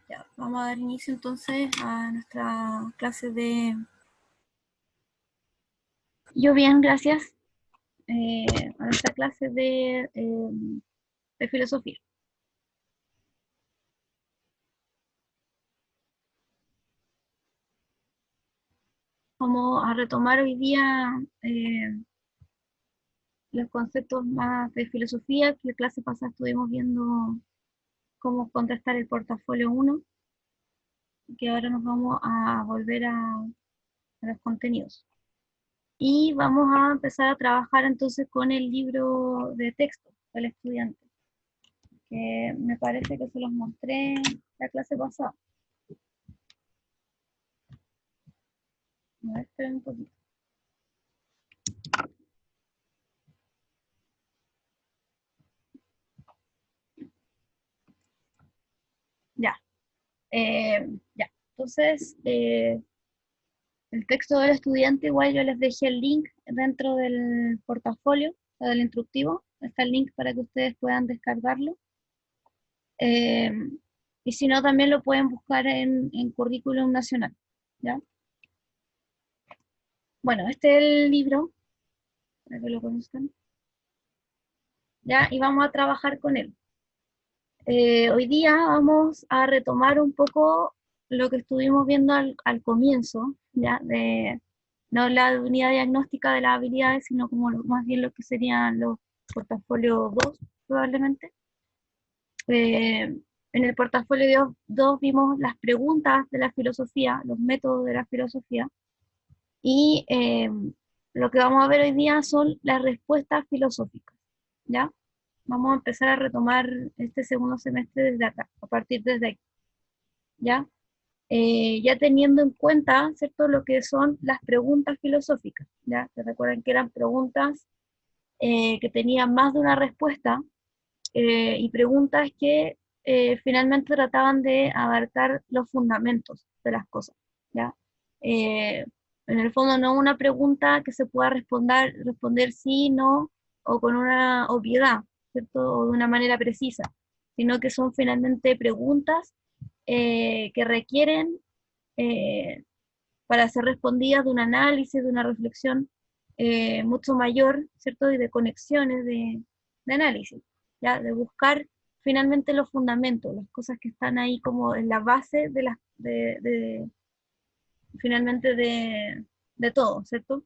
Ya, vamos a dar inicio entonces a nuestra clase de... Yo bien, gracias. A nuestra clase de filosofía. Vamos a retomar hoy día los conceptos más de filosofía, que la clase pasada estuvimos viendo cómo contestar el portafolio 1, que ahora nos vamos a volver a los contenidos. Y vamos a empezar a trabajar entonces con el libro de texto del estudiante, que me parece que se los mostré la clase pasada. A ver, esperen un poquito. Ya, ya. Entonces, el texto del estudiante, igual yo les dejé el link dentro del portafolio, o del instructivo. Está el link para que ustedes puedan descargarlo. Eh, y si no, también lo pueden buscar en Currículum Nacional. ¿Ya? Bueno, este es el libro, para que lo conozcan. ¿Ya? Y vamos a trabajar con él. Hoy día vamos a retomar un poco lo que estuvimos viendo al comienzo, ¿ya? No la unidad diagnóstica de las habilidades, sino como más bien lo que serían los portafolios 2, probablemente. En el portafolio 2 vimos las preguntas de la filosofía, los métodos de la filosofía, y lo que vamos a ver hoy día son las respuestas filosóficas, ¿ya? Vamos a empezar a retomar este segundo semestre desde acá, a partir desde aquí, ¿ya? Ya teniendo en cuenta, ¿cierto?, lo que son las preguntas filosóficas, ¿ya? ¿Se recuerdan que eran preguntas que tenían más de una respuesta y preguntas que finalmente trataban de abarcar los fundamentos de las cosas, ¿ya? Eh, en el fondo no una pregunta que se pueda responder sí, no, o con una obviedad, ¿cierto? O de una manera precisa, sino que son finalmente preguntas que requieren, eh, para ser respondidas, de un análisis, de una reflexión mucho mayor, ¿cierto? Y de conexiones de análisis, ¿ya? De buscar finalmente los fundamentos, las cosas que están ahí como en la base finalmente de todo, ¿cierto?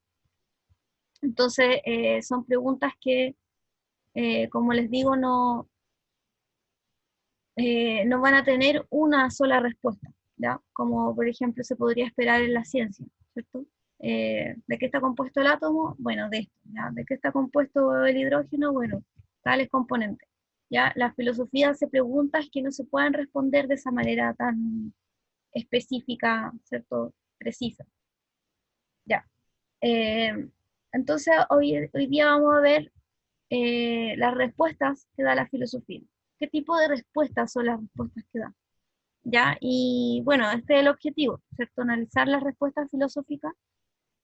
Entonces, son preguntas que, como les digo, no van a tener una sola respuesta, ¿ya? Como por ejemplo se podría esperar en la ciencia, ¿cierto? ¿De qué está compuesto el átomo? Bueno, de esto, ¿ya? ¿De qué está compuesto el hidrógeno? Bueno, tales componentes. ¿Ya? La filosofía hace preguntas que no se pueden responder de esa manera tan específica, ¿cierto? Precisa. ¿Ya? Eh, entonces, hoy día vamos a ver las respuestas que da la filosofía. ¿Qué tipo de respuestas son las respuestas que da? ¿Ya? Y bueno, este es el objetivo, ¿cierto? Analizar las respuestas filosóficas,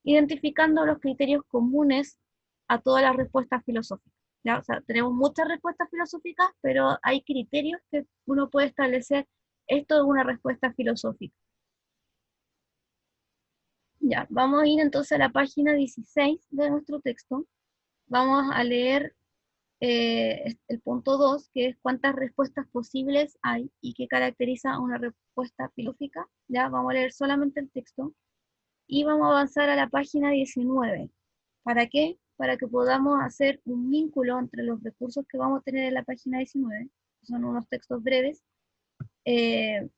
identificando los criterios comunes a todas las respuestas filosóficas. ¿Ya? O sea, tenemos muchas respuestas filosóficas, pero hay criterios que uno puede establecer. Esto es una respuesta filosófica. Ya, vamos a ir entonces a la página 16 de nuestro texto. Vamos a leer el punto 2, que es cuántas respuestas posibles hay y qué caracteriza una respuesta filosófica. Ya, vamos a leer solamente el texto. Y vamos a avanzar a la página 19. ¿Para qué? Para que podamos hacer un vínculo entre los recursos que vamos a tener en la página 19, que son unos textos breves, eh,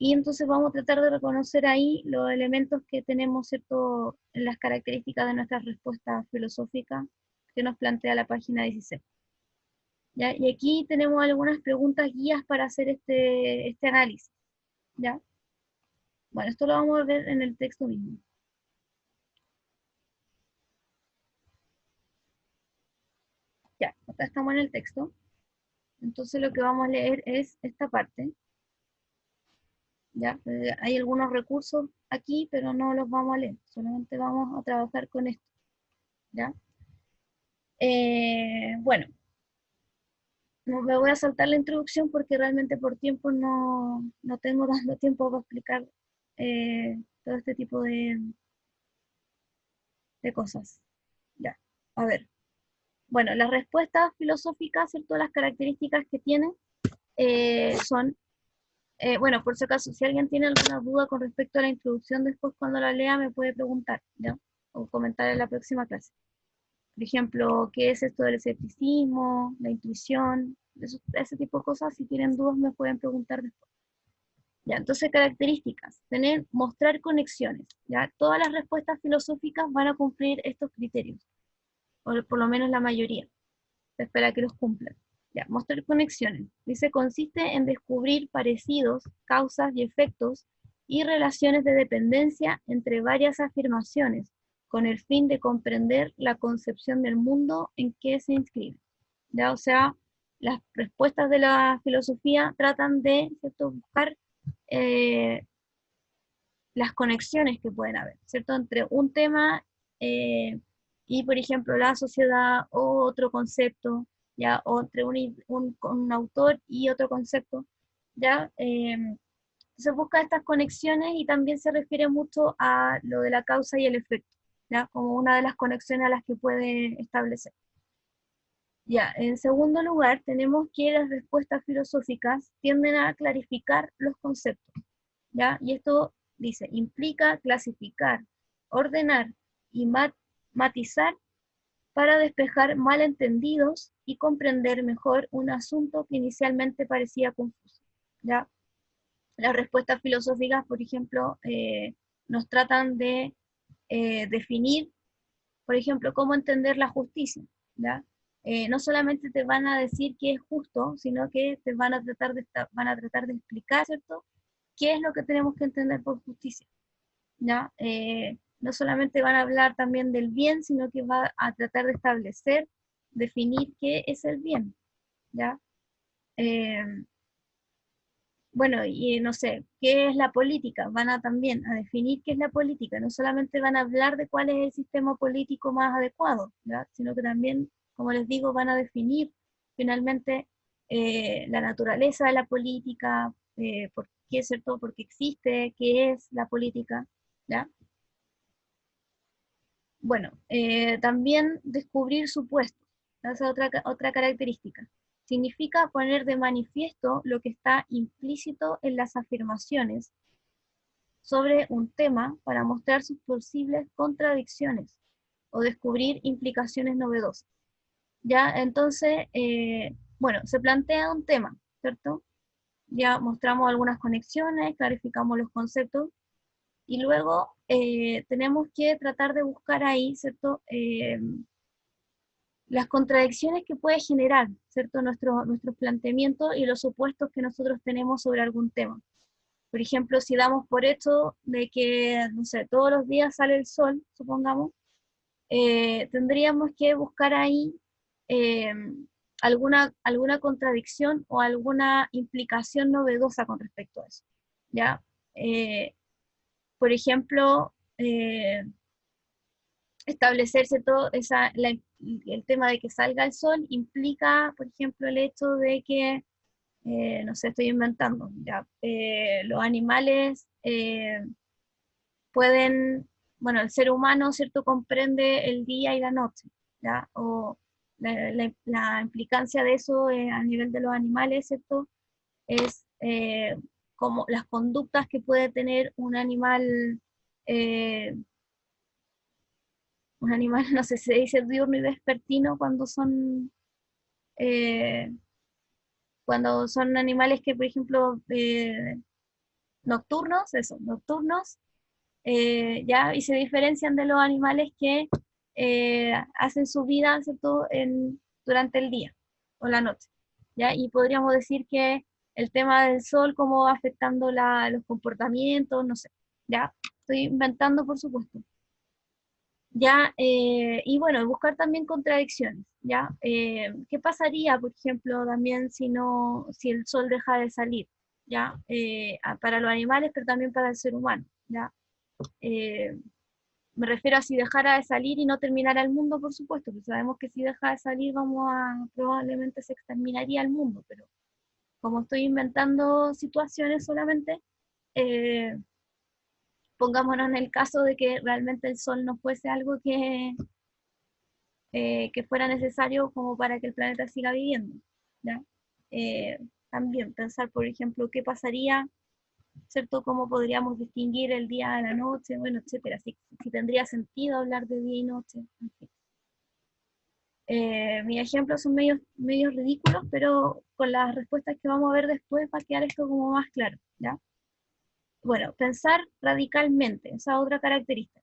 y entonces vamos a tratar de reconocer ahí los elementos que tenemos, ¿cierto?, en las características de nuestra respuesta filosófica que nos plantea la página 16. ¿Ya? Y aquí tenemos algunas preguntas guías para hacer este análisis. ¿Ya? Bueno, esto lo vamos a ver en el texto mismo. Ya, acá estamos en el texto. Entonces lo que vamos a leer es esta parte. ¿Ya? Hay algunos recursos aquí, pero no los vamos a leer. Solamente vamos a trabajar con esto. ¿Ya? Bueno, no me voy a saltar la introducción porque realmente por tiempo no tengo tanto tiempo para explicar todo este tipo de cosas. Ya, a ver. Bueno, las respuestas filosóficas, ¿cierto? Las características que tienen son, bueno, por si acaso, si alguien tiene alguna duda con respecto a la introducción, después cuando la lea me puede preguntar, ¿ya? O comentar en la próxima clase. Por ejemplo, ¿qué es esto del escepticismo, la intuición? Ese tipo de cosas, si tienen dudas me pueden preguntar después. Ya, entonces características, tener, mostrar conexiones, ya, todas las respuestas filosóficas van a cumplir estos criterios, o por lo menos la mayoría, se espera que los cumplan. Ya, mostrar conexiones, dice, consiste en descubrir parecidos, causas y efectos y relaciones de dependencia entre varias afirmaciones, con el fin de comprender la concepción del mundo en que se inscribe. ¿Ya? O sea, las respuestas de la filosofía tratan de, ¿cierto?, buscar eh, las conexiones que pueden haber, ¿cierto? Entre un tema y, por ejemplo, la sociedad o otro concepto, ¿ya? O entre un autor y otro concepto, ¿ya? Se busca estas conexiones y también se refiere mucho a lo de la causa y el efecto, ¿ya? Como una de las conexiones a las que puede establecer. Ya, en segundo lugar, tenemos que las respuestas filosóficas tienden a clarificar los conceptos, ¿ya? Y esto dice, implica clasificar, ordenar y matizar para despejar malentendidos y comprender mejor un asunto que inicialmente parecía confuso, ¿ya? Las respuestas filosóficas, por ejemplo, nos tratan de definir, por ejemplo, cómo entender la justicia, ¿ya? No solamente te van a decir qué es justo, sino que te van a tratar de explicar, ¿cierto?, qué es lo que tenemos que entender por justicia, ¿ya? No solamente van a hablar también del bien, sino que va a tratar de establecer, definir qué es el bien, ¿ya? Eh, bueno, y no sé, ¿qué es la política? Van a también a definir qué es la política, no solamente van a hablar de cuál es el sistema político más adecuado, ¿ya? Sino que también, como les digo, van a definir finalmente la naturaleza de la política, por qué, ¿cierto?, porque existe, qué es la política, ¿ya? Bueno, también descubrir supuestos, esa es otra característica. Significa poner de manifiesto lo que está implícito en las afirmaciones sobre un tema para mostrar sus posibles contradicciones o descubrir implicaciones novedosas. Ya, entonces, bueno, se plantea un tema, ¿cierto? Ya mostramos algunas conexiones, clarificamos los conceptos y luego tenemos que tratar de buscar ahí, ¿cierto? Las contradicciones que puede generar, ¿cierto? Nuestros planteamientos y los supuestos que nosotros tenemos sobre algún tema. Por ejemplo, si damos por hecho de que, no sé, todos los días sale el sol, supongamos, tendríamos que buscar ahí eh, alguna contradicción o alguna implicación novedosa con respecto a eso, ¿ya? Eh, por ejemplo, establecerse todo el tema de que salga el sol implica, por ejemplo, el hecho de que, no sé, estoy inventando, ya, los animales pueden, bueno, el ser humano, ¿cierto?, comprende el día y la noche, ¿ya? O la implicancia de eso a nivel de los animales, ¿cierto?, es como las conductas que puede tener eh, un animal, no sé, se dice diurno y vespertino eh, cuando son animales que, por ejemplo, nocturnos, eso, nocturnos, ya, y se diferencian de los animales que hacen su vida, ¿cierto?, durante el día o la noche, ya, y podríamos decir que el tema del sol, cómo va afectando los comportamientos, no sé, ya, estoy inventando, por supuesto. ¿Ya? Y bueno, buscar también contradicciones, ¿ya? ¿Qué pasaría, por ejemplo, también si no, si el sol deja de salir, ¿ya? Para los animales, pero también para el ser humano, ¿ya? Eh, Me refiero a si dejara de salir y no terminara el mundo, por supuesto, porque sabemos que si deja de salir probablemente se exterminaría el mundo, pero como estoy inventando situaciones solamente, eh, pongámonos en el caso de que realmente el sol no fuese algo que fuera necesario como para que el planeta siga viviendo, ¿ya? Eh, También pensar, por ejemplo, qué pasaría, ¿cierto? ¿Cómo podríamos distinguir el día de la noche? Bueno, etcétera. Si tendría sentido hablar de día y noche. En fin. Mis ejemplos son medios ridículos, pero con las respuestas que vamos a ver después va a quedar esto como más claro, ¿ya? Bueno, pensar radicalmente, esa otra característica,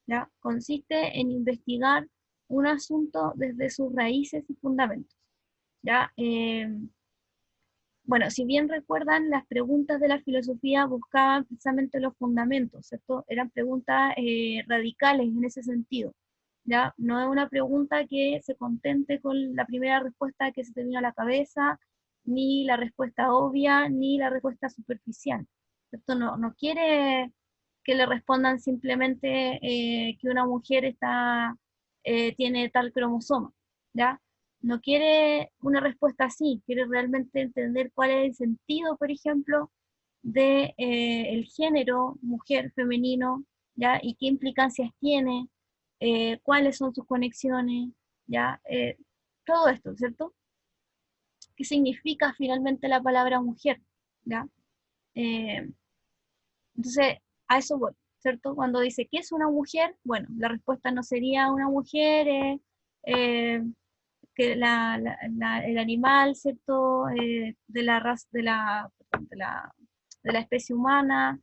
¿ya? Consiste en investigar un asunto desde sus raíces y fundamentos, ¿ya? Bueno, si bien recuerdan, las preguntas de la filosofía buscaban precisamente los fundamentos, ¿cierto? Eran preguntas radicales en ese sentido, ¿ya? No es una pregunta que se contente con la primera respuesta que se te vino a la cabeza, ni la respuesta obvia, ni la respuesta superficial, ¿cierto? No quiere que le respondan simplemente que una mujer tiene tal cromosoma, ¿ya? No quiere una respuesta así, quiere realmente entender cuál es el sentido, por ejemplo, de el género mujer, femenino, ¿ya? Y qué implicancias tiene, cuáles son sus conexiones, ¿ya? Todo esto, ¿cierto? ¿Qué significa finalmente la palabra mujer, ¿ya? Eh, entonces, a eso voy, ¿cierto? Cuando dice, ¿qué es una mujer? Bueno, la respuesta no sería una mujer, eh, que el animal, ¿cierto? De la raza, de la especie humana,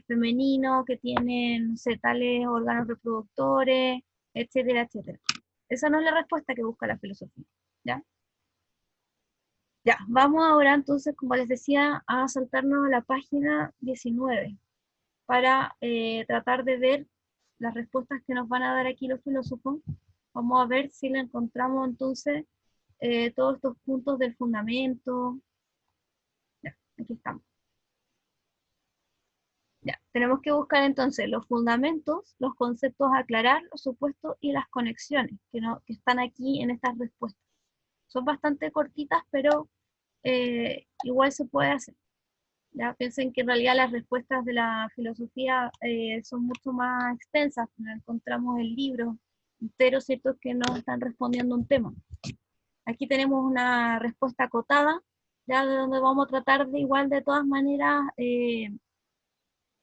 femenino, que tienen, no sé, tales órganos reproductores, etcétera, etcétera. Esa no es la respuesta que busca la filosofía, ¿ya? Ya, vamos ahora entonces, como les decía, a saltarnos a la página 19 para tratar de ver las respuestas que nos van a dar aquí los filósofos. Vamos a ver si le encontramos entonces todos estos puntos del fundamento. Ya, aquí estamos. Ya, tenemos que buscar entonces los fundamentos, los conceptos a aclarar, los supuestos y las conexiones que están aquí en estas respuestas. Son bastante cortitas, pero igual se puede hacer. Ya piensen que en realidad las respuestas de la filosofía son mucho más extensas, encontramos el libro entero, ¿cierto?, que no están respondiendo un tema. Aquí tenemos una respuesta acotada, ya de donde vamos a tratar de igual de todas maneras de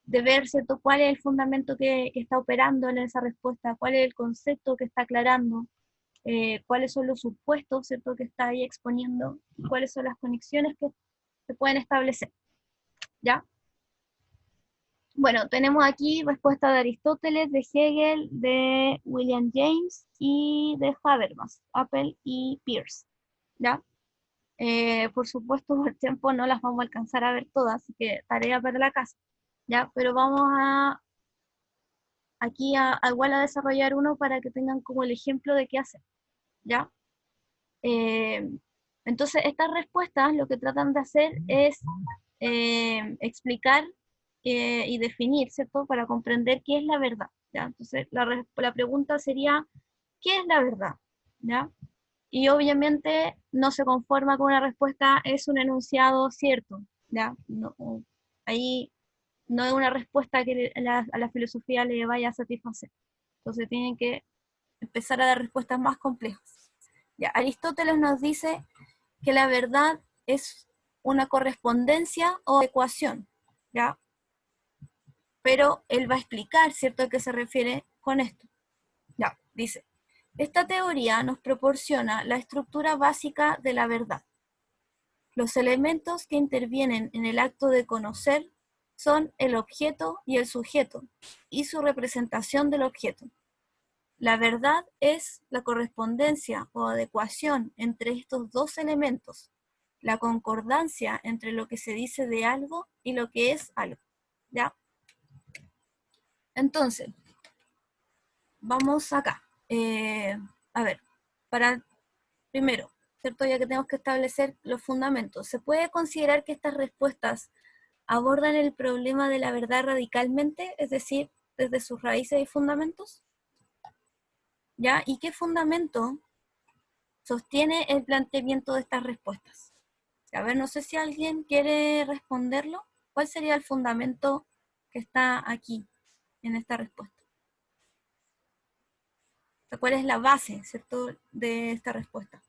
ver, ¿cierto?, cuál es el fundamento que está operando en esa respuesta, cuál es el concepto que está aclarando, cuáles son los supuestos, ¿cierto?, que está ahí exponiendo, y cuáles son las conexiones que se pueden establecer, ¿ya? Bueno, tenemos aquí respuesta de Aristóteles, de Hegel, de William James y de Habermas, Apple y Peirce, ¿ya? Por supuesto, por tiempo no las vamos a alcanzar a ver todas, así que tarea para la casa, ¿ya? Pero vamos aquí igual a desarrollar uno para que tengan como el ejemplo de qué hacer, ¿ya? Eh, entonces, estas respuestas lo que tratan de hacer es explicar y definir, ¿cierto? Para comprender qué es la verdad, ¿ya? Entonces, la pregunta sería, ¿qué es la verdad? ¿Ya? Y obviamente no se conforma con una respuesta, es un enunciado cierto, ¿ya? No, ahí no es una respuesta que a la filosofía le vaya a satisfacer. Entonces tienen que empezar a dar respuestas más complejas. Ya, Aristóteles nos dice que la verdad es una correspondencia o ecuación, ¿ya? Pero él va a explicar, ¿cierto?, a qué se refiere con esto. Ya, dice, esta teoría nos proporciona la estructura básica de la verdad. Los elementos que intervienen en el acto de conocer son el objeto y el sujeto, y su representación del objeto. La verdad es la correspondencia o adecuación entre estos dos elementos, la concordancia entre lo que se dice de algo y lo que es algo, ¿ya? Entonces, vamos acá. A ver, primero, ¿cierto? Ya que tenemos que establecer los fundamentos, ¿se puede considerar que estas respuestas abordan el problema de la verdad radicalmente? Es decir, desde sus raíces y fundamentos, ¿ya? ¿Y qué fundamento sostiene el planteamiento de estas respuestas? A ver, no sé si alguien quiere responderlo. ¿Cuál sería el fundamento que está aquí, en esta respuesta? O sea, ¿cuál es la base, cierto, de esta respuesta?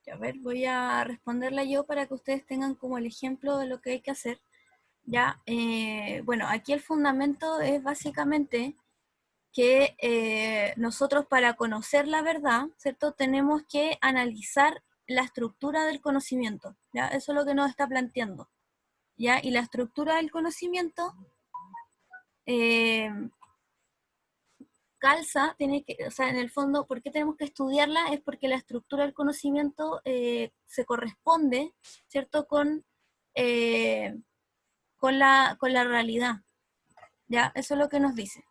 A ver, voy a responderla yo para que ustedes tengan como el ejemplo de lo que hay que hacer. Ya, bueno, aquí el fundamento es básicamente que nosotros para conocer la verdad, ¿cierto? Tenemos que analizar la estructura del conocimiento, ¿ya? Eso es lo que nos está planteando, ¿ya? Y la estructura del conocimiento eh, calza, tiene que, o sea, en el fondo, ¿por qué tenemos que estudiarla? Es porque la estructura del conocimiento se corresponde, ¿cierto? Con la realidad, ¿ya? Eso es lo que nos dice,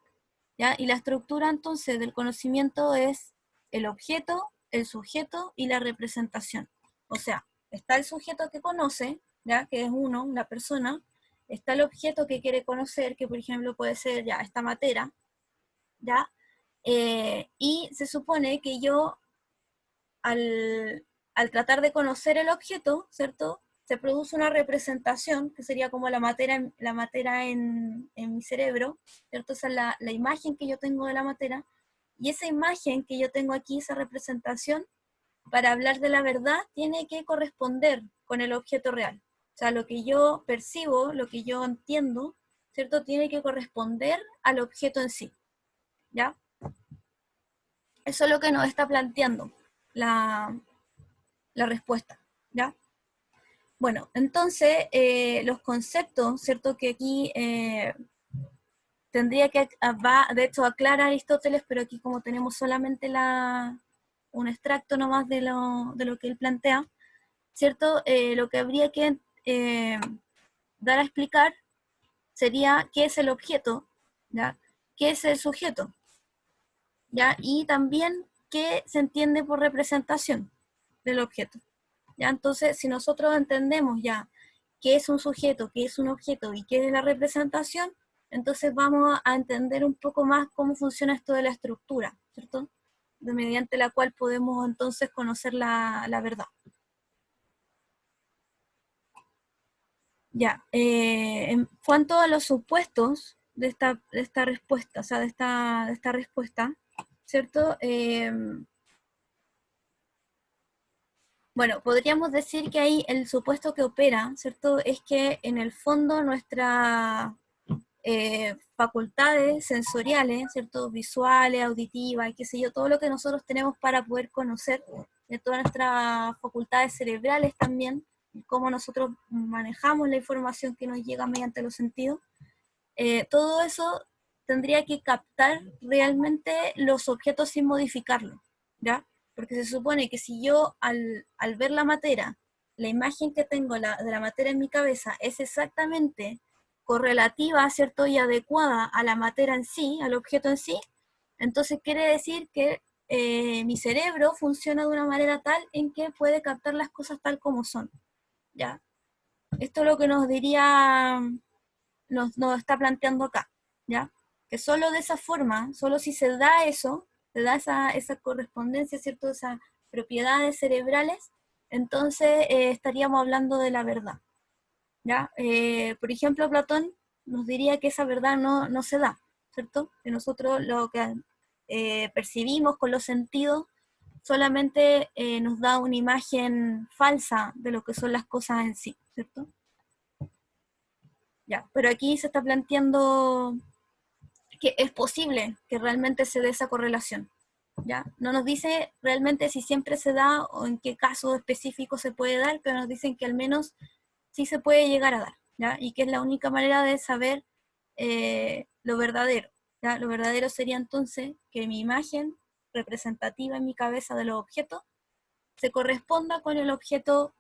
¿ya? Y la estructura entonces del conocimiento es el objeto, el sujeto y la representación. O sea, está el sujeto que conoce, ¿ya? Que es uno, una persona, está el objeto que quiere conocer, que por ejemplo puede ser ya esta materia, ¿ya? Y se supone que yo, al tratar de conocer el objeto, ¿cierto? Se produce una representación, que sería como la materia en mi cerebro, ¿cierto? Esa es la imagen que yo tengo de la materia, y esa imagen que yo tengo aquí, esa representación, para hablar de la verdad, tiene que corresponder con el objeto real. O sea, lo que yo percibo, lo que yo entiendo, ¿cierto? Tiene que corresponder al objeto en sí, ¿ya? Eso es lo que nos está planteando la, la respuesta, ¿ya? Bueno, entonces los conceptos, ¿cierto? Que aquí tendría que, va, de hecho, aclara Aristóteles, pero aquí como tenemos solamente un extracto nomás de lo que él plantea, ¿cierto? Lo que habría que dar a explicar sería qué es el objeto, ¿ya? ¿Qué es el sujeto? ¿Ya? Y también qué se entiende por representación del objeto. ¿Ya? Entonces, si nosotros entendemos ya qué es un sujeto, qué es un objeto y qué es la representación, entonces vamos a entender un poco más cómo funciona esto de la estructura, ¿cierto? Mediante la cual podemos entonces conocer la verdad. Ya, en cuanto a los supuestos de esta respuesta, o sea, de esta respuesta, ¿cierto? Bueno, podríamos decir que ahí el supuesto que opera, ¿cierto? Es que en el fondo nuestras facultades sensoriales, ¿cierto? Visuales, auditivas, qué sé yo, todo lo que nosotros tenemos para poder conocer, de todas nuestras facultades cerebrales también, cómo nosotros manejamos la información que nos llega mediante los sentidos, todo eso tendría que captar realmente los objetos sin modificarlos, ¿ya? Porque se supone que si yo al ver la materia, la imagen que tengo de la materia en mi cabeza es exactamente correlativa, ¿cierto? Y adecuada a la materia en sí, al objeto en sí, entonces quiere decir que mi cerebro funciona de una manera tal en que puede captar las cosas tal como son, ¿ya? Esto es lo que nos diría, nos está planteando acá, ¿ya? Que solo de esa forma, solo si se da eso, se da esa correspondencia, ¿cierto? Esas propiedades cerebrales, entonces estaríamos hablando de la verdad, ¿ya? Por ejemplo, Platón nos diría que esa verdad no se da, ¿cierto? Que nosotros lo que percibimos con los sentidos solamente nos da una imagen falsa de lo que son las cosas en sí, ¿cierto? Ya, pero aquí se está planteando que es posible que realmente se dé esa correlación. ¿Ya? No nos dice realmente si siempre se da o en qué caso específico se puede dar, pero nos dicen que al menos sí se puede llegar a dar, ¿ya? Y que es la única manera de saber lo verdadero. ¿Ya? Lo verdadero sería entonces que mi imagen representativa en mi cabeza de los objetos se corresponda con el objeto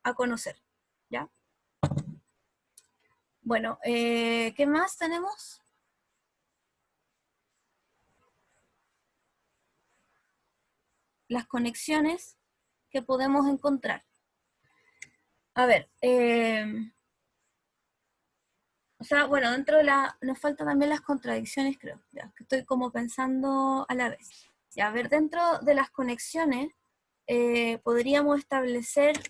a conocer. ¿Ya? Bueno, ¿qué más tenemos? las conexiones que podemos encontrar. A ver, o sea, bueno, dentro de nos faltan también las contradicciones, creo, ya, que estoy como pensando a la vez. Ya, a ver, dentro de las conexiones podríamos establecer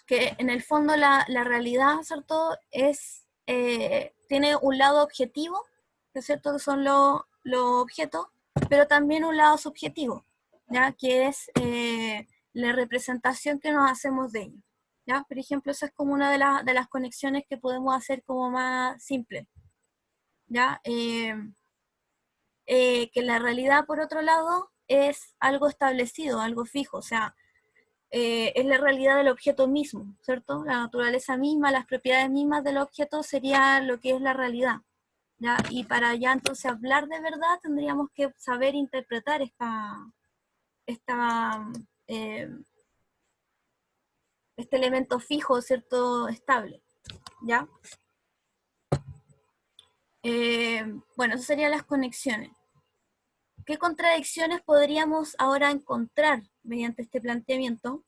que en el fondo la realidad, ¿cierto? Tiene un lado objetivo, ¿no es cierto? Que son los objetos, pero también un lado subjetivo, ¿ya? Que es la representación que nos hacemos de ellos, ¿ya? Por ejemplo, esa es como una de las conexiones que podemos hacer como más simple, ¿ya? Que la realidad, por otro lado, es algo establecido, algo fijo, o sea, es la realidad del objeto mismo, ¿cierto? La naturaleza misma, las propiedades mismas del objeto sería lo que es la realidad, ¿ya? Y para ya entonces hablar de verdad tendríamos que saber interpretar esta, eh, este elemento fijo, ¿cierto? Estable, ¿ya? Bueno, esas serían las conexiones. ¿Qué contradicciones podríamos ahora encontrar mediante este planteamiento?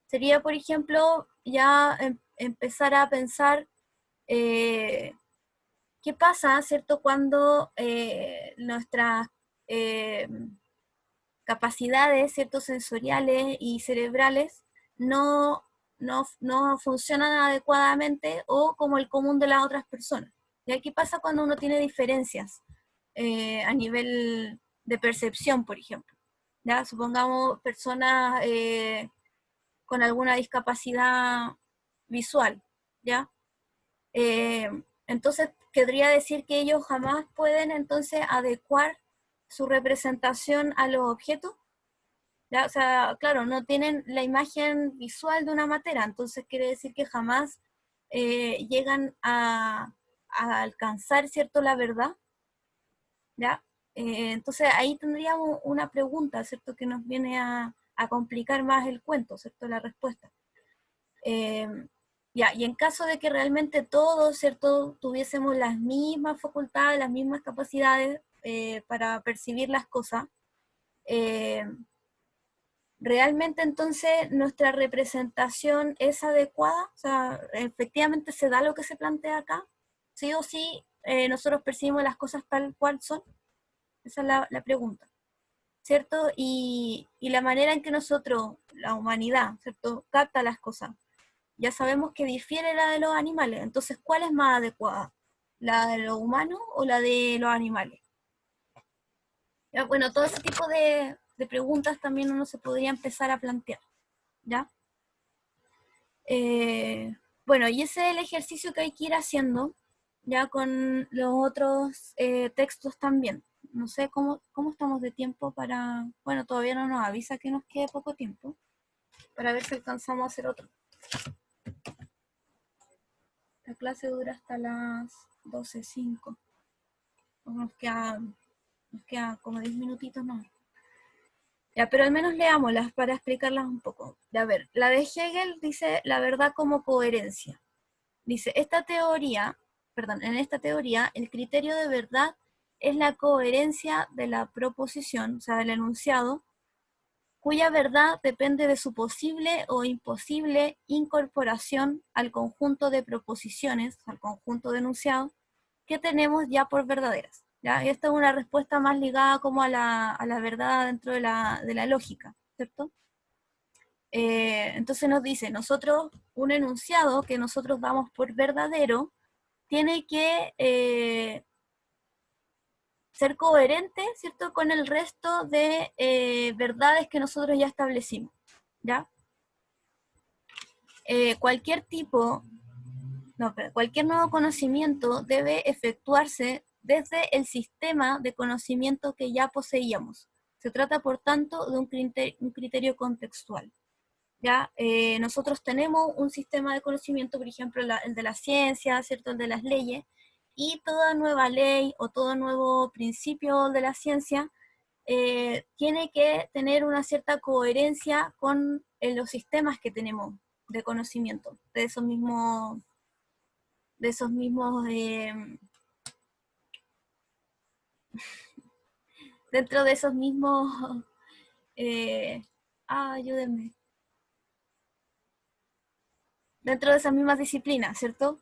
Sería, por ejemplo, ya empezar a pensar qué pasa, ¿cierto?, cuando nuestras eh, capacidades, ¿cierto?, sensoriales y cerebrales no funcionan adecuadamente o como el común de las otras personas. ¿Ya? ¿Qué pasa cuando uno tiene diferencias a nivel de percepción, por ejemplo? ¿Ya? Supongamos personas con alguna discapacidad visual, ¿ya? Entonces, querría decir que ellos jamás pueden entonces adecuar su representación a los objetos, ¿ya? O sea, claro, no tienen la imagen visual de una materia, entonces quiere decir que jamás llegan a alcanzar, ¿cierto?, la verdad, ¿ya? Entonces ahí tendríamos una pregunta, ¿cierto?, que nos viene a complicar más el cuento, ¿cierto?, la respuesta. Ya, y en caso de que realmente todos, ¿cierto?, tuviésemos las mismas facultades, las mismas capacidades para percibir las cosas, eh, ¿realmente entonces nuestra representación es adecuada? O sea, ¿efectivamente se da lo que se plantea acá? ¿Sí o sí nosotros percibimos las cosas tal cual son? Esa es la pregunta, ¿cierto? Y la manera en que nosotros, la humanidad, ¿cierto?, capta las cosas ya sabemos que difiere la de los animales. Entonces, ¿cuál es más adecuada? ¿La de los humanos o la de los animales? Ya, bueno, todo ese tipo de preguntas también uno se podría empezar a plantear, ¿ya? Bueno, y ese es el ejercicio que hay que ir haciendo, ya con los otros textos también. No sé cómo estamos de tiempo para... Bueno, todavía no nos avisa que nos quede poco tiempo, para ver si alcanzamos a hacer otro. La clase dura hasta las 12:05. Nos queda como 10 minutitos más. Ya, pero al menos leámoslas para explicarlas un poco. Ya, a ver, la de Hegel dice la verdad como coherencia. Dice, en esta teoría, el criterio de verdad es la coherencia de la proposición, o sea, del enunciado, cuya verdad depende de su posible o imposible incorporación al conjunto de proposiciones, al conjunto de enunciados, que tenemos ya por verdaderas. ¿Ya? Y esta es una respuesta más ligada como a la verdad dentro de la lógica, ¿cierto? Entonces nos dice, un enunciado que nosotros damos por verdadero, tiene que ser coherente, ¿cierto?, con el resto de verdades que nosotros ya establecimos, ¿ya? Cualquier cualquier nuevo conocimiento debe efectuarse desde el sistema de conocimiento que ya poseíamos. Se trata, por tanto, de un criterio contextual. ¿Ya? Nosotros tenemos un sistema de conocimiento, por ejemplo, el de la ciencia, ¿cierto?, el de las leyes, y toda nueva ley o todo nuevo principio de la ciencia tiene que tener una cierta coherencia con los sistemas que tenemos de conocimiento, de esos mismos dentro de esos mismos, ayúdenme, dentro de esas mismas disciplinas, ¿cierto?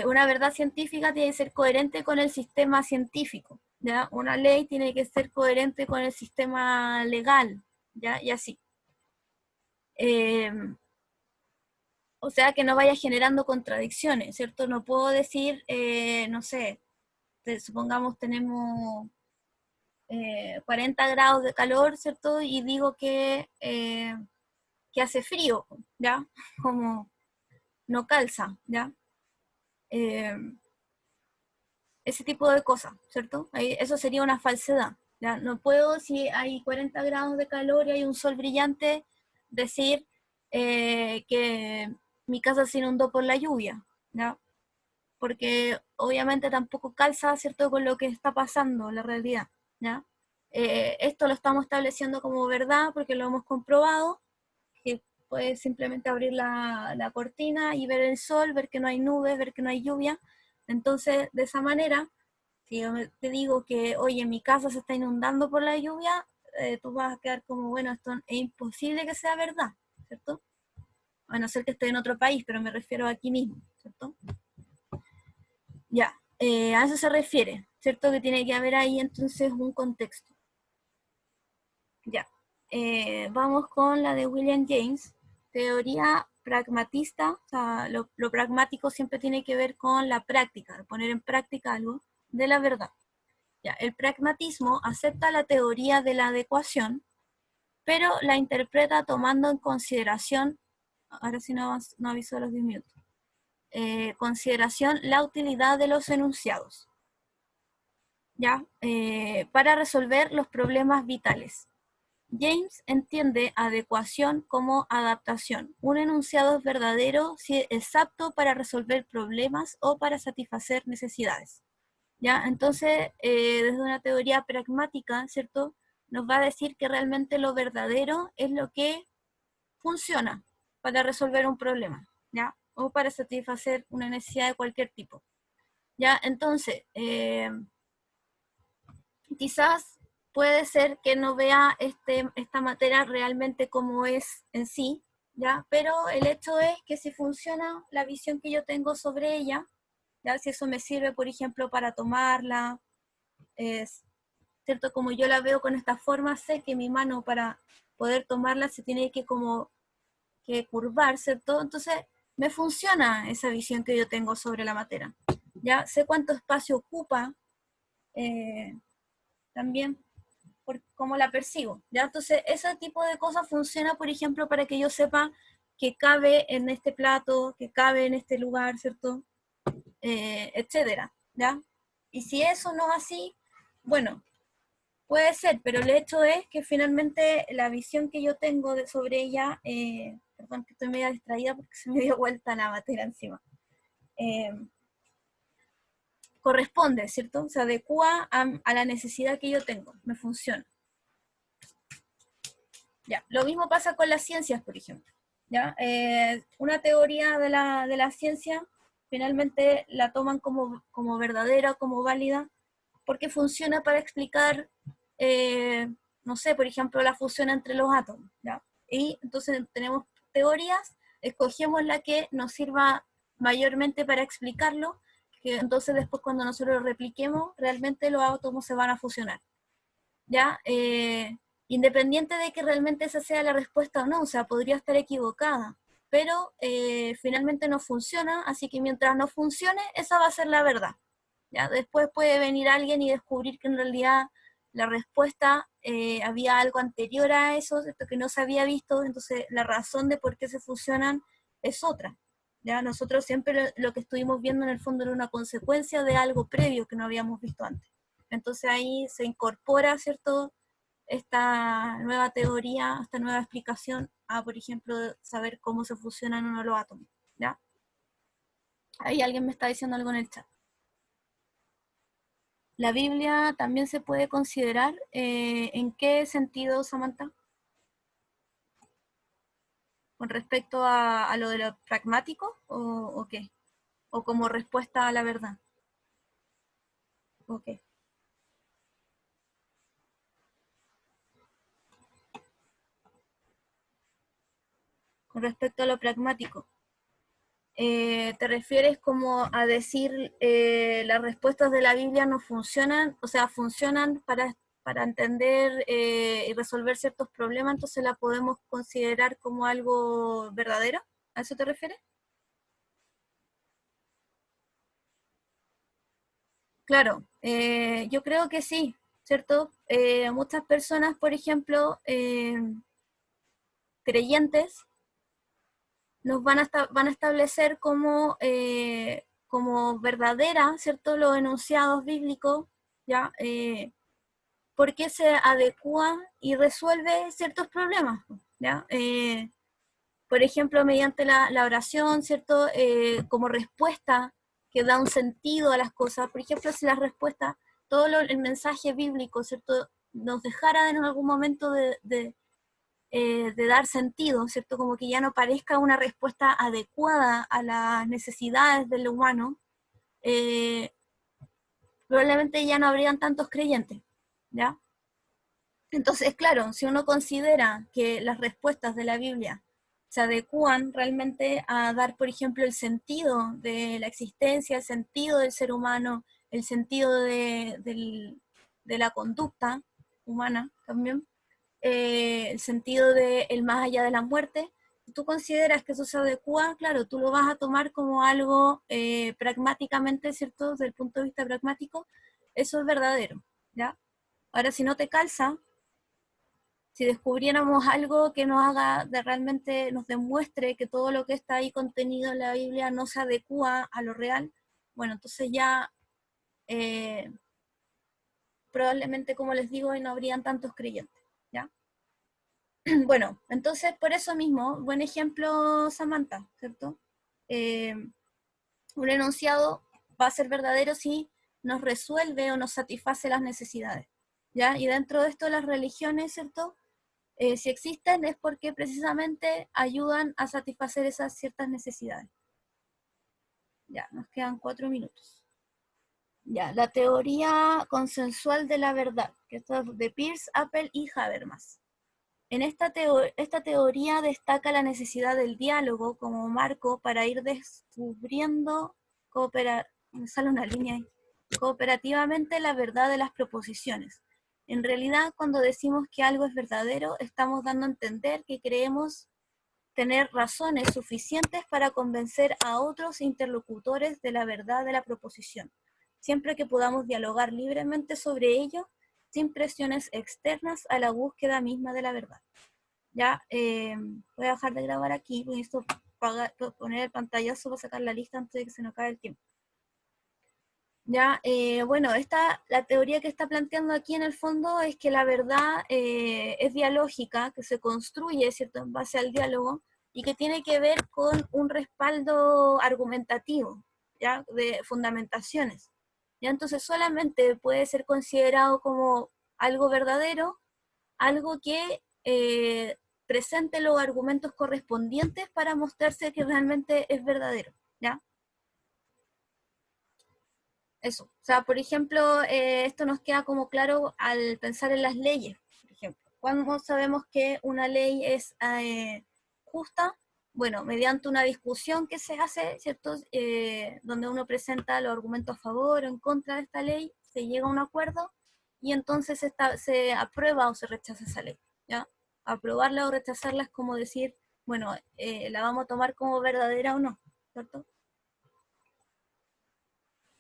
Una verdad científica tiene que ser coherente con el sistema científico, ¿ya? Una ley tiene que ser coherente con el sistema legal, ¿ya? Y así. Eh, o sea, que no vaya generando contradicciones, ¿cierto? No puedo decir, no sé, supongamos tenemos 40 grados de calor, ¿cierto? Y digo que hace frío, ¿ya? Como no calza, ¿ya? Eh, ese tipo de cosas, ¿cierto? Eso sería una falsedad, ¿ya? No puedo, si hay 40 grados de calor y hay un sol brillante, decir que mi casa se inundó por la lluvia, ¿ya? Porque obviamente tampoco calza, ¿cierto?, con lo que está pasando, la realidad, ¿ya? Esto lo estamos estableciendo como verdad porque lo hemos comprobado, que puedes simplemente abrir la cortina y ver el sol, ver que no hay nubes, ver que no hay lluvia. Entonces, de esa manera, si yo te digo que, oye, mi casa se está inundando por la lluvia, tú vas a quedar como, bueno, esto es imposible que sea verdad, ¿cierto? A no ser que esté en otro país, pero me refiero a aquí mismo, ¿cierto? Ya, a eso se refiere, ¿cierto? Que tiene que haber ahí entonces un contexto. Ya, vamos con la de William James, teoría pragmatista. O sea, lo pragmático siempre tiene que ver con la práctica, poner en práctica algo de la verdad. Ya, el pragmatismo acepta la teoría de la adecuación, pero la interpreta tomando en consideración, ahora sí no aviso los 10 minutos, consideración la utilidad de los enunciados, ¿ya? Para resolver los problemas vitales. James entiende adecuación como adaptación. Un enunciado es verdadero si es apto para resolver problemas o para satisfacer necesidades. ¿Ya? Entonces, desde una teoría pragmática, ¿cierto? Nos va a decir que realmente lo verdadero es lo que funciona para resolver un problema, ¿ya? O para satisfacer una necesidad de cualquier tipo. ¿Ya? Entonces, quizás puede ser que no vea esta materia realmente como es en sí, ¿ya? Pero el hecho es que si funciona la visión que yo tengo sobre ella, ¿ya? Si eso me sirve, por ejemplo, para tomarla, es, ¿cierto? Como yo la veo con esta forma, sé que mi mano para poder tomarla se tiene que como que curvar, ¿cierto? Entonces, me funciona esa visión que yo tengo sobre la materia, ¿ya? Sé cuánto espacio ocupa, eh, también por cómo la percibo, ¿ya? Entonces, ese tipo de cosas funciona, por ejemplo, para que yo sepa que cabe en este plato, que cabe en este lugar, ¿cierto? Etcétera, ¿ya? Y si eso no es así, bueno, puede ser, pero el hecho es que finalmente la visión que yo tengo sobre ella, perdón que estoy media distraída porque se me dio vuelta la materia encima, eh, corresponde, ¿cierto? Se adecua a la necesidad que yo tengo, me funciona. Ya, lo mismo pasa con las ciencias, por ejemplo. ¿Ya? Una teoría de la ciencia finalmente la toman como verdadera, como válida, porque funciona para explicar, no sé, por ejemplo, la fusión entre los átomos. ¿Ya? Y entonces tenemos teorías, escogemos la que nos sirva mayormente para explicarlo, que entonces después cuando nosotros lo repliquemos, realmente los átomos se van a fusionar. ¿Ya? Independiente de que realmente esa sea la respuesta o no, o sea, podría estar equivocada, pero finalmente no funciona, así que mientras no funcione, esa va a ser la verdad. ¿Ya? Después puede venir alguien y descubrir que en realidad la respuesta había algo anterior a eso, esto que no se había visto, entonces la razón de por qué se fusionan es otra. ¿Ya? Nosotros siempre lo que estuvimos viendo en el fondo era una consecuencia de algo previo que no habíamos visto antes. Entonces ahí se incorpora, ¿cierto?, esta nueva teoría, esta nueva explicación a, por ejemplo, saber cómo se fusionan uno los átomos. ¿Ya? Ahí alguien me está diciendo algo en el chat. ¿La Biblia también se puede considerar? ¿En qué sentido, Samantha? ¿Con respecto a lo de lo pragmático o qué? ¿O como respuesta a la verdad? Ok. con respecto a lo pragmático. ¿Te refieres como a decir las respuestas de la Biblia no funcionan, o sea, funcionan para entender y resolver ciertos problemas, entonces la podemos considerar como algo verdadero? ¿A eso te refieres? Claro, yo creo que sí, ¿cierto? Muchas personas, por ejemplo, creyentes, nos van a establecer como verdadera, ¿cierto? Los enunciados bíblicos, ¿ya? Porque se adecua y resuelve ciertos problemas, ¿ya? Por ejemplo, mediante la oración, ¿cierto? Como respuesta que da un sentido a las cosas. Por ejemplo, si la respuesta, el mensaje bíblico, ¿cierto? Nos dejara en algún momento de dar sentido, ¿cierto? Como que ya no parezca una respuesta adecuada a las necesidades del humano, eh, probablemente ya no habrían tantos creyentes, ¿ya? Entonces, claro, si uno considera que las respuestas de la Biblia se adecúan realmente a dar, por ejemplo, el sentido de la existencia, el sentido del ser humano, el sentido de la conducta humana también, el sentido de el más allá de la muerte, si tú consideras que eso se adecua, claro, tú lo vas a tomar como algo pragmáticamente, ¿cierto? Desde el punto de vista pragmático, eso es verdadero, ¿ya? Ahora, si no te calza, si descubriéramos algo que nos haga de realmente, nos demuestre que todo lo que está ahí contenido en la Biblia no se adecua a lo real, bueno, entonces ya eh, probablemente, como les digo, no habrían tantos creyentes, ¿ya? Bueno, entonces por eso mismo, buen ejemplo Samantha, ¿cierto? Eh, un enunciado va a ser verdadero si nos resuelve o nos satisface las necesidades, ¿ya? Y dentro de esto las religiones, ¿cierto? Si existen es porque precisamente ayudan a satisfacer esas ciertas necesidades. Ya, nos quedan 4 minutos. Ya, la teoría consensual de la verdad, que esto es de Peirce, Apple y Habermas. Esta teoría destaca la necesidad del diálogo como marco para ir descubriendo me sale una línea ahí, cooperativamente la verdad de las proposiciones. En realidad, cuando decimos que algo es verdadero, estamos dando a entender que creemos tener razones suficientes para convencer a otros interlocutores de la verdad de la proposición, siempre que podamos dialogar libremente sobre ello, sin presiones externas a la búsqueda misma de la verdad. Ya, voy a dejar de grabar aquí, voy a poner el pantallazo para sacar la lista antes de que se nos acabe el tiempo. Ya, bueno, la teoría que está planteando aquí en el fondo es que la verdad es dialógica, que se construye, ¿cierto?, en base al diálogo, y que tiene que ver con un respaldo argumentativo, ¿ya?, de fundamentaciones. ¿Ya? Entonces solamente puede ser considerado como algo verdadero, algo que presente los argumentos correspondientes para mostrarse que realmente es verdadero, ¿ya? Eso. O sea, por ejemplo, esto nos queda como claro al pensar en las leyes, por ejemplo. ¿Cuándo sabemos que una ley es justa? Bueno, mediante una discusión que se hace, ¿cierto? Donde uno presenta los argumentos a favor o en contra de esta ley, se llega a un acuerdo y entonces se aprueba o se rechaza esa ley, ¿ya? Aprobarla o rechazarla es como decir, bueno, la vamos a tomar como verdadera o no, ¿cierto?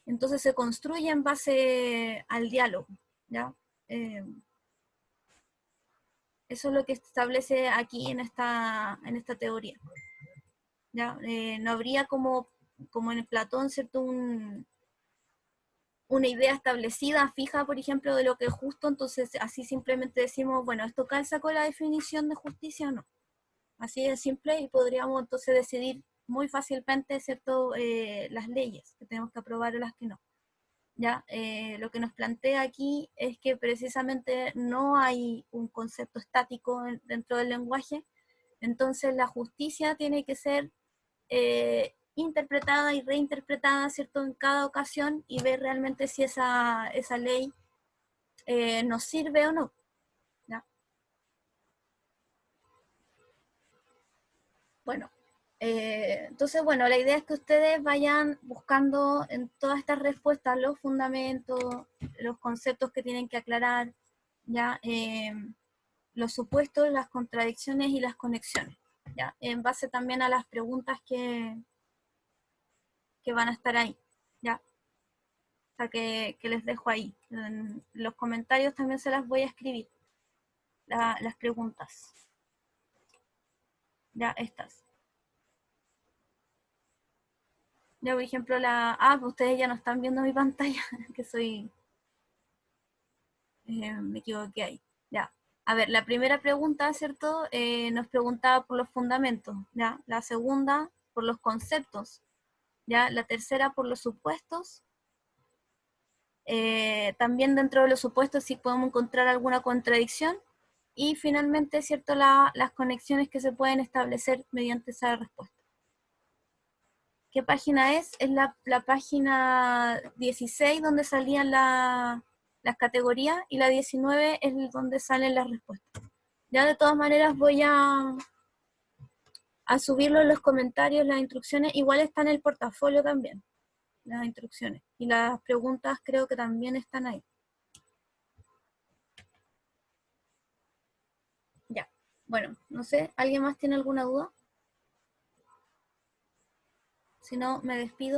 Entonces se construye en base al diálogo, ¿ya? Eh, Eso es lo que establece aquí en esta teoría, ¿ya? No habría como en Platón, ¿cierto? Una idea establecida, fija, por ejemplo, de lo que es justo, entonces así simplemente decimos, bueno, ¿esto calza con la definición de justicia o no? Así de simple y podríamos entonces decidir muy fácilmente, ¿cierto? Las leyes que tenemos que aprobar o las que no. ¿Ya? Lo que nos plantea aquí es que precisamente no hay un concepto estático dentro del lenguaje, entonces la justicia tiene que ser interpretada y reinterpretada, ¿cierto?, en cada ocasión y ver realmente si esa ley nos sirve o no. ¿Ya? Entonces, bueno, la idea es que ustedes vayan buscando en todas estas respuestas los fundamentos, los conceptos que tienen que aclarar, ya los supuestos, las contradicciones y las conexiones, ya en base también a las preguntas que van a estar ahí, ya, o sea, que les dejo ahí. En los comentarios también se las voy a escribir, las preguntas, ya estas. Ya, por ejemplo, pues ustedes ya no están viendo mi pantalla, que soy, me equivoqué ahí. Ya. A ver, la primera pregunta, ¿cierto? Nos preguntaba por los fundamentos, ¿ya? La segunda, por los conceptos, ¿ya? La tercera, por los supuestos. También dentro de los supuestos, si podemos encontrar alguna contradicción. Y finalmente, ¿cierto? Las conexiones que se pueden establecer mediante esa respuesta. ¿Qué página es? Es la página 16 donde salían las categorías y la 19 es donde salen las respuestas. Ya de todas maneras voy a subirlo en los comentarios, las instrucciones. Igual está en el portafolio también, las instrucciones. Y las preguntas creo que también están ahí. Ya. Bueno, no sé, ¿alguien más tiene alguna duda? Si no, me despido.